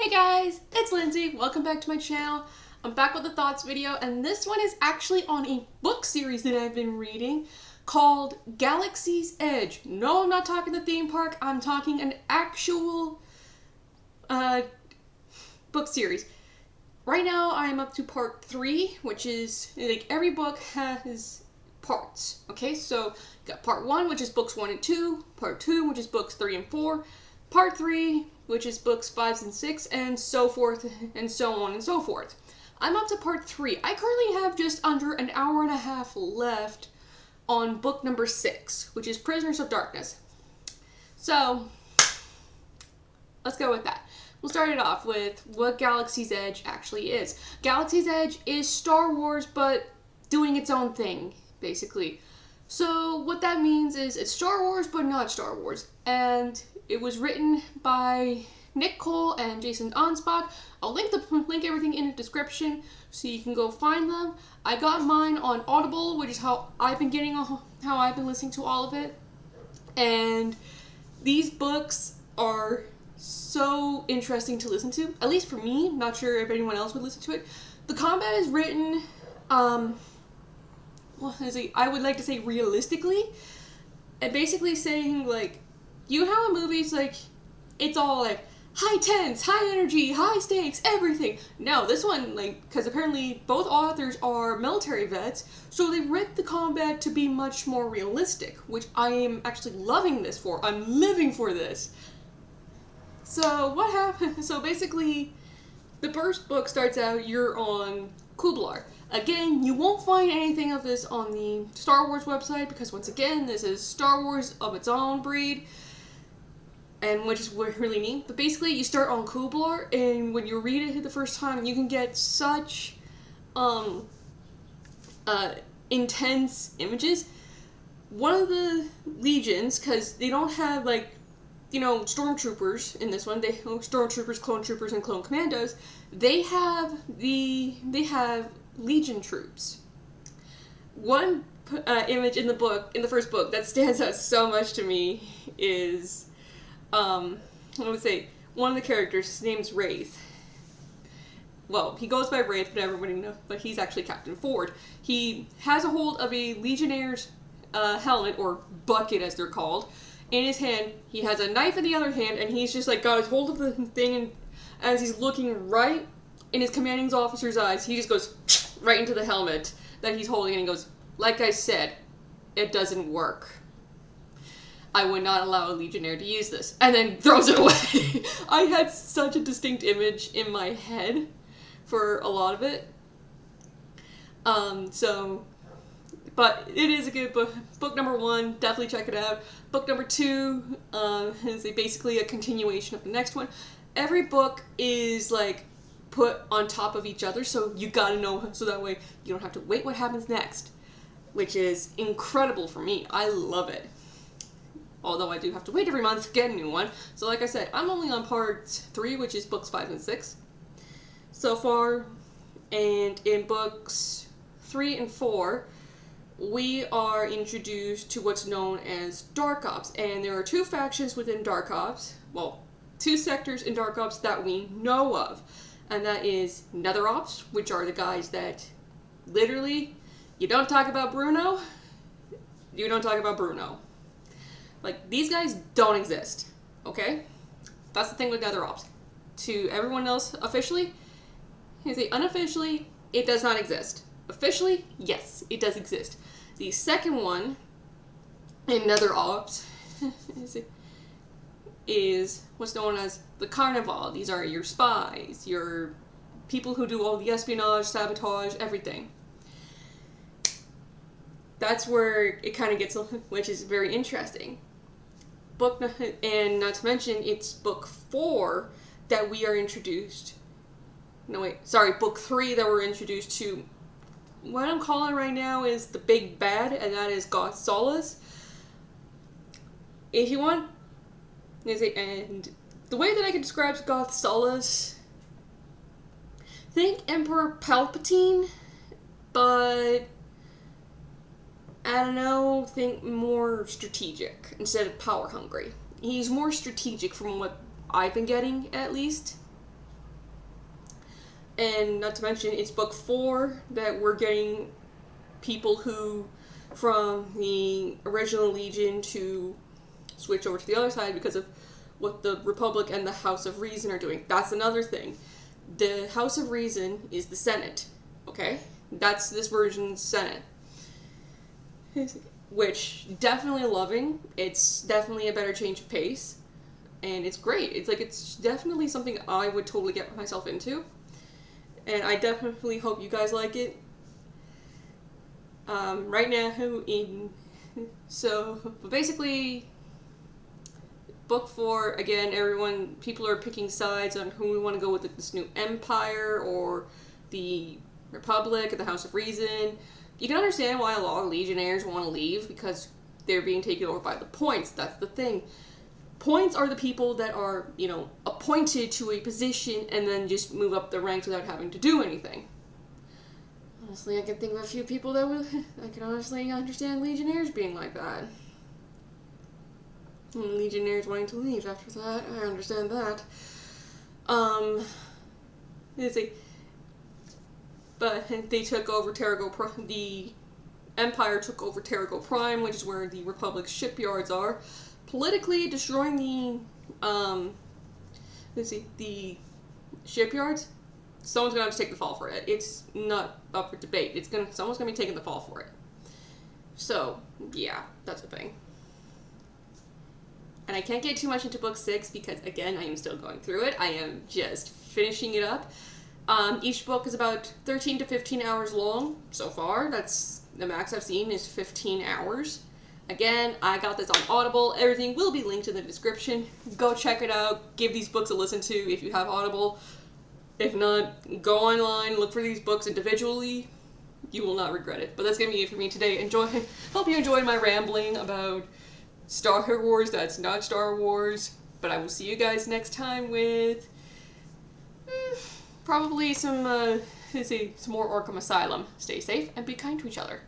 Hey guys, it's Lindsay. Welcome back to my channel. I'm back with a thoughts video, and this one is actually on a book series that I've been reading called Galaxy's Edge. No, I'm not talking the theme park. I'm talking an actual book series. Right now, I'm up to part 3, which is like every book has parts. Okay, so got part 1, which is books 1 and 2, part 2, which is books 3 and 4, part 3, which is books 5 and 6, and so forth, and so on and so forth. I'm up to part 3. I currently have just under an hour and a half left on book number 6, which is Prisoners of Darkness. So, let's go with that. We'll start it off with what Galaxy's Edge actually is. Galaxy's Edge is Star Wars, but doing its own thing, basically. So what that means is it's Star Wars, but not Star Wars. And it was written by Nick Cole and Jason Anspach. I'll link everything in the description so you can go find them. I got mine on Audible, which is how I've been listening to all of it. And these books are so interesting to listen to, at least for me. Not sure if anyone else would listen to it. The combat is written, I would like to say realistically, and basically saying, like, you know how in movies, like, it's all, like, high tense, high energy, high stakes, everything. No, this one, like, because apparently both authors are military vets, so they writ the combat to be much more realistic, which I am actually loving this for. I'm living for this. So, what happened? So, basically, the first book starts out, you're on Kublar. Again, you won't find anything of this on the Star Wars website, because once again, this is Star Wars of its own breed, and which is really neat. But basically, you start on Kublar, and when you read it the first time, you can get such intense images. One of the legions, because they don't have, like, you know, stormtroopers in this one. Stormtroopers, clone troopers, and clone commandos. They have legion troops. One image in the first book, that stands out so much to me is, I would say, one of the characters, his name's Wraith. Well, he goes by Wraith, but everybody knows, but he's actually Captain Ford. He has a hold of a Legionnaire's helmet, or bucket as they're called, in his hand. He has a knife in the other hand, and he's just like got his hold of the thing, and as he's looking right in his commanding officer's eyes, he just goes right into the helmet that he's holding, and he goes, "Like I said, it doesn't work. I would not allow a Legionnaire to use this," and then throws it away. I had such a distinct image in my head for a lot of it. But it is a good book. Book number 1, definitely check it out. Book number 2 is basically a continuation of the next one. Every book is, like, put on top of each other, so you gotta know, so that way you don't have to wait what happens next, which is incredible for me. I love it. Although I do have to wait every month to get a new one. So like I said, I'm only on part 3, which is books 5 and 6 so far. And in books 3 and 4, we are introduced to what's known as Dark Ops, and there are 2 factions within Dark Ops, well, 2 sectors in Dark Ops that we know of, and that is Nether Ops, which are the guys that literally, you don't talk about Bruno, you don't talk about Bruno. Like, these guys don't exist, okay? That's the thing with Nether Ops. To everyone else, officially, you say unofficially, it does not exist. Officially, yes, it does exist. The second one in Nether Ops is what's known as the Carnival. These are your spies, your people who do all the espionage, sabotage, everything. That's where it kind of gets, which is very interesting. And not to mention, it's book 4 that we are introduced. No, wait, sorry, book 3 that we're introduced to. What I'm calling right now is the big bad, and that is Goth Solace. If you want, and the way that I can describe Goth Solace, think Emperor Palpatine, but I don't know, think more strategic instead of power hungry. He's more strategic from what I've been getting, at least. And not to mention, it's book 4 that we're getting people who, from the original Legion, to switch over to the other side because of what the Republic and the House of Reason are doing. That's another thing. The House of Reason is the Senate, okay? That's this version's Senate. Which, definitely loving. It's definitely a better change of pace. And it's great. It's definitely something I would totally get myself into. And I definitely hope you guys like it. Right now, but basically, book 4, again, people are picking sides on who we want to go with, this new Empire or the Republic or the House of Reason. You can understand why a lot of Legionnaires want to leave, because they're being taken over by the Points. That's the thing. Points are the people that are, appointed to a position and then just move up the ranks without having to do anything. Honestly, I can think of a few people I can honestly understand Legionnaires being like that. And Legionnaires wanting to leave after that, I understand that. Let's see. But they took over the Empire took over Terrigal Prime, which is where the Republic's shipyards are, politically destroying the shipyards. Someone's gonna have to take the fall for it. It's not up for debate. Someone's gonna be taking the fall for it. So, yeah, that's the thing. And I can't get too much into book 6 because, again, I am still going through it. I am just finishing it up. Each book is about 13 to 15 hours long so far. That's the max I've seen is 15 hours. Again, I got this on Audible. Everything will be linked in the description. Go check it out. Give these books a listen to if you have Audible. If not, go online, look for these books individually. You will not regret it. But that's going to be it for me today. Hope you enjoyed my rambling about Star Wars that's not Star Wars. But I will see you guys next time with probably some more Arkham Asylum. Stay safe and be kind to each other.